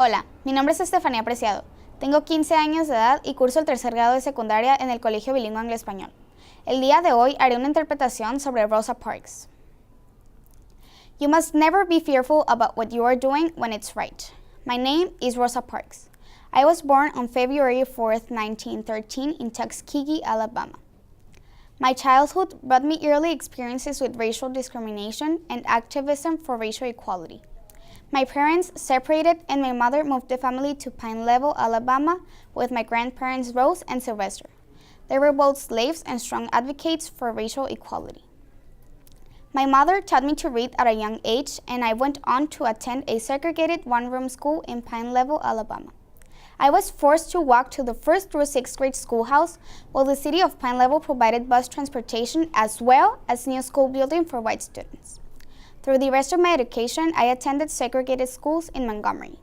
Hola, mi nombre es Estefanía Preciado. Tengo 15 años de edad y curso el tercer grado de secundaria en el Colegio Bilingüe Inglés-Español. El día de hoy haré una interpretación sobre Rosa Parks. You must never be fearful about what you are doing when it's right. My name is Rosa Parks. I was born on February 4th, 1913 in Tuskegee, Alabama. My childhood brought me early experiences with racial discrimination and activism for racial equality. My parents separated and my mother moved the family to Pine Level, Alabama with my grandparents Rose and Sylvester. They were both slaves and strong advocates for racial equality. My mother taught me to read at a young age, and I went on to attend a segregated one-room school in Pine Level, Alabama. I was forced to walk to the 1st through 6th grade schoolhouse, while the city of Pine Level provided bus transportation as well as new school building for white students. Through the rest of my education, I attended segregated schools in Montgomery.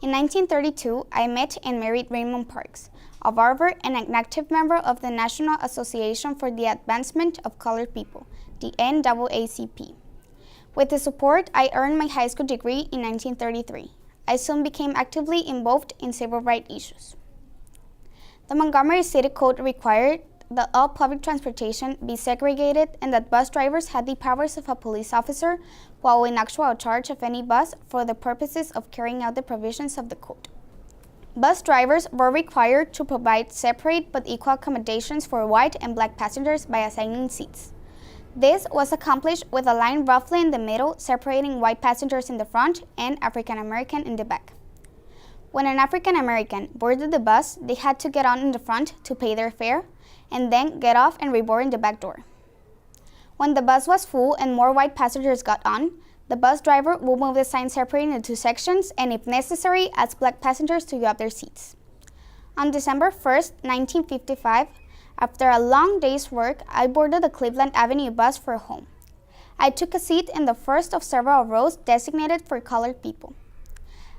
In 1932, I met and married Raymond Parks, a barber and an active member of the National Association for the Advancement of Colored People, the NAACP. With his support, I earned my high school degree in 1933. I soon became actively involved in civil rights issues. The Montgomery City Code required that all public transportation be segregated and that bus drivers had the powers of a police officer while in actual charge of any bus for the purposes of carrying out the provisions of the code. Bus drivers were required to provide separate but equal accommodations for white and black passengers by assigning seats. This was accomplished with a line roughly in the middle, separating white passengers in the front and African American in the back. When an African American boarded the bus, they had to get on in the front to pay their fare, and then get off and reboard in the back door. When the bus was full and more white passengers got on, the bus driver would move the sign separating the two sections and, if necessary, ask black passengers to give up their seats. On December 1st, 1955, after a long day's work, I boarded the Cleveland Avenue bus for home. I took a seat in the first of several rows designated for colored people.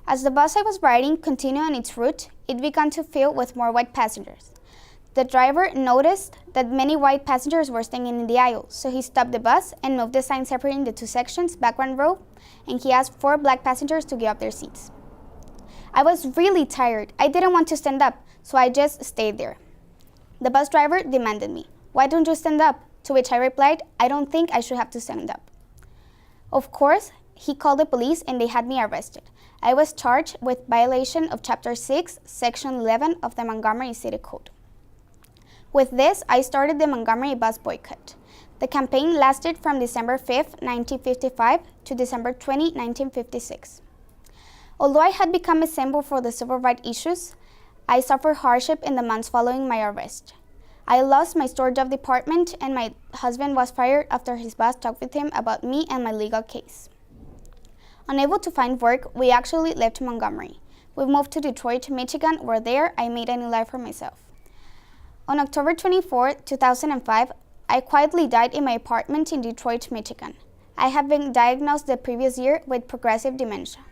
As the bus I was riding continued on its route, it began to fill with more white passengers. The driver noticed that many white passengers were staying in the aisle, so he stopped the bus and moved the sign separating the two sections back one row, and he asked 4 black passengers to give up their seats. I was really tired. I didn't want to stand up, so I just stayed there. The bus driver demanded me, "Why don't you stand up?" To which I replied, "I don't think I should have to stand up." Of course, he called the police and they had me arrested. I was charged with violation of Chapter 6, Section 11 of the Montgomery City Code. With this, I started the Montgomery bus boycott. The campaign lasted from December 5, 1955 to December 20, 1956. Although I had become a symbol for the civil rights issues, I suffered hardship in the months following my arrest. I lost my store job department and my husband was fired after his boss talked with him about me and my legal case. Unable to find work, we actually left Montgomery. We moved to Detroit, Michigan, where there I made a new life for myself. On October 24, 2005, I quietly died in my apartment in Detroit, Michigan. I had been diagnosed the previous year with progressive dementia.